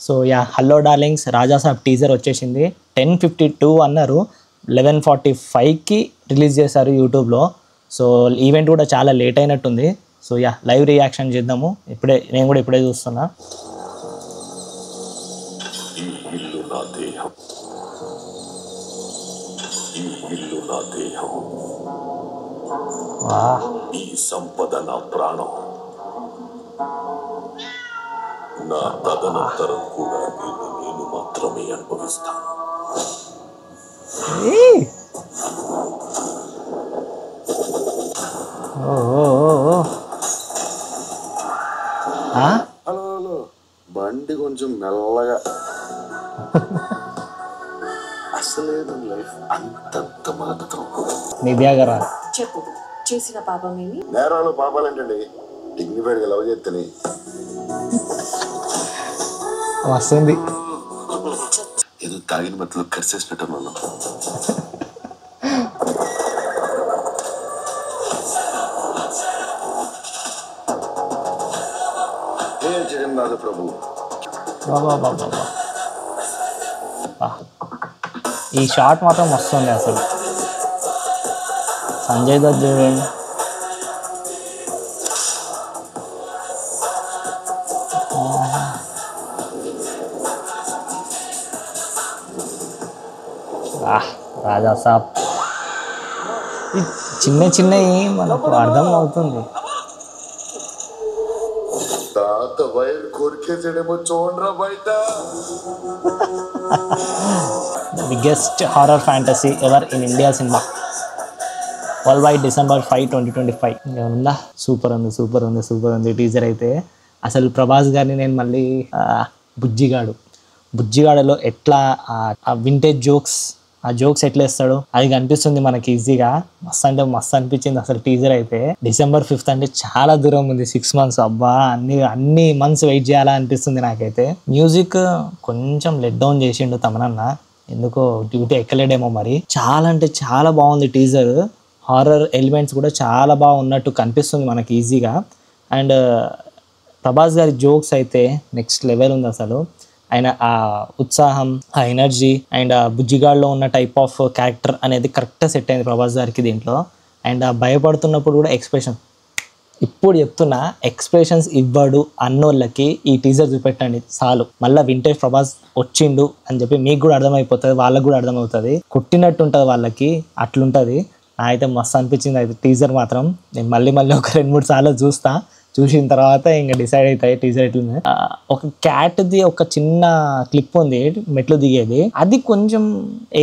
So yeah hello darlings Raja Saab teaser వచ్చేసింది 10:52 అన్నారు 11:45కి release చేశారు యూట్యూబ్లో. సో ఈవెంట్ కూడా చాలా లేట్ అయినట్టుంది. సో యా లైవ్ రియాక్షన్ చేద్దాము. నేను కూడా ఇప్పుడే చూస్తున్నా. ఈ సంపద నా ప్రాణం, నా తదనంతరం కూడా నేను మాత్రమే అనుభవిస్తాను. హలో బండి కొంచెం మెల్లగా. అసలే లైఫ్ అంతంత మాత్రం. నిద్యాగరా చెప్పు, చేసిన పాపమేమి? నేరాలు పాపాలేంటండి, డిగ్నిఫైడ్గా లవ్ చేస్తేనే వస్తుంది. ఏదో తాగిన మధ్యలో కరిసేసినట్టున్నాను. ఏం జగన్నాథ ప్రభు. ఈ షాట్ మాత్రం వస్తుంది అసలు. సంజయ్ దత్ చూడండి. రాజాసాబ్ ఈ చిన్నవి మనకు అర్థం అవుతుంది. తాత వైర్ కోరికేసేడేమో చూడరా బయట. Biggest horror fantasy ever in India cinema world wide December 5, 2025. ఏమన్నా సూపర్ ఉంది టీజర్ అయితే. అసలు ప్రభాస్ గారిని నేను మళ్ళీ బుజ్జిగాడలో ఎట్లా ఆ వింటేజ్ జోక్స్ ఎట్లా వేస్తాడు అది కనిపిస్తుంది మనకి ఈజీగా. మస్తు అనిపించింది అసలు టీజర్ అయితే. December 5th అంటే చాలా దూరం ఉంది, 6 months. అబ్బా అన్ని మంత్స్ వెయిట్ చేయాలా అనిపిస్తుంది నాకైతే. మ్యూజిక్ కొంచెం లెట్ డౌన్ చేసిండు తమనన్న, ఎందుకో డ్యూటీ ఎక్కలేడేమో మరి. చాలా అంటే చాలా బాగుంది టీజర్. హారర్ ఎలిమెంట్స్ కూడా చాలా బాగున్నట్టు కనిపిస్తుంది మనకి ఈజీగా. అండ్ ప్రభాస్ గారి జోక్స్ అయితే నెక్స్ట్ లెవెల్ ఉంది అసలు. ఆయన ఆ ఉత్సాహం, ఆ ఎనర్జీ అండ్ ఆ బుజ్జిగాడ్లో ఉన్న టైప్ ఆఫ్ క్యారెక్టర్ అనేది కరెక్ట్గా సెట్ అయింది ప్రభాస్ గారికి దీంట్లో. అండ్ ఆ భయపడుతున్నప్పుడు కూడా ఇప్పుడు చెప్తున్నా, ఎక్స్ప్రెషన్స్ ఇవ్వడు అన్నోళ్ళకి ఈ టీజర్ చూపెట్టండి చాలు. మళ్ళీ వింటేజ్ ప్రభాస్ వచ్చిండు అని చెప్పి మీకు కూడా అర్థమైపోతుంది, వాళ్ళకు కూడా అర్థమవుతుంది. కొట్టినట్టు ఉంటుంది వాళ్ళకి, అట్లుంటుంది. అయితే మస్తు అనిపించింది అయితే టీజర్ మాత్రం. నేను మళ్ళీ ఒక 2-3 సార్లు చూసిన తర్వాత ఇంకా డిసైడ్ అవుతాయి టీజర్ ఎట్లుంది. ఒక క్యాట్ది ఒక చిన్న క్లిప్ ఉంది మెట్లు దిగేది, అది కొంచెం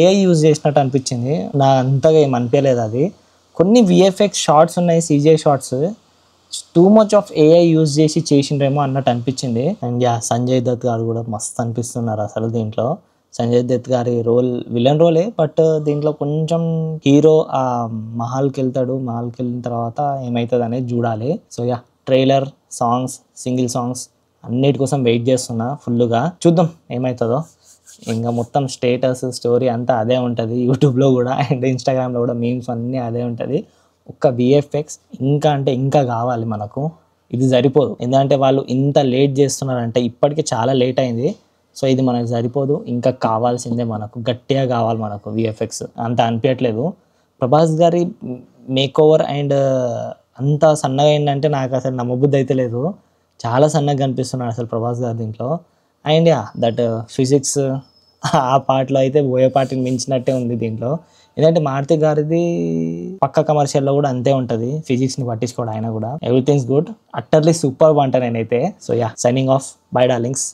ఏఐ యూజ్ చేసినట్టు అనిపించింది. నా అంతగా ఏం అనిపించలేదు అది. కొన్ని VFX షార్ట్స్ ఉన్నాయి, CGI shots, too much of AI use చేసిండ్రేమో అన్నట్టు అనిపించింది. అండ్ సంజయ్ దత్ గారు కూడా మస్తు అనిపిస్తున్నారు అసలు దీంట్లో. సంజయ్ దత్ గారి విలన్ రోలే, బట్ దీంట్లో కొంచెం హీరో ఆ మహల్కి వెళ్ళిన తర్వాత ఏమవుతుంది అనేది చూడాలి. So trailer, songs, single songs అన్నిటి కోసం వెయిట్ చేస్తున్నా ఫుల్గా. చూద్దాం ఏమవుతుందో. ఇంకా మొత్తం స్టేటస్ స్టోరీ అంతా అదే ఉంటుంది యూట్యూబ్లో కూడా, అండ్ ఇన్స్టాగ్రామ్లో కూడా మీమ్స్ అన్నీ అదే ఉంటుంది. ఒక్క VFX ఇంకా కావాలి మనకు. ఇది సరిపోదు, ఎందుకంటే వాళ్ళు ఇంత లేట్ చేస్తున్నారంటే ఇప్పటికే చాలా లేట్ అయింది. సో ఇది మనకు సరిపోదు, ఇంకా కావాల్సిందే మనకు, గట్టిగా కావాలి మనకు VFX. అంత అనిపించట్లేదు. ప్రభాస్ గారి మేకోవర్ అండ్ అంత సన్నగా అయిందంటే నాకు అసలు నమ్మబుద్ధి అయితే లేదు. చాలా సన్నగా కనిపిస్తున్నాడు అసలు ప్రభాస్ గారు దీంట్లో. అండ్ దట్ ఫిజిక్స్ ఆ పాటలో అయితే పోయే పాటని మించినట్టే ఉంది దీంట్లో. ఎందుకంటే మారుతి గారిది పక్క కమర్షియల్లో కూడా అంతే ఉంటుంది, ఫిజిక్స్ని పట్టించుకోవడం ఆయన కూడా. ఎవ్రీథింగ్స్ గుడ్, అట్టర్లీ సూపర్ అంట నేనైతే. So signing off, by darlings.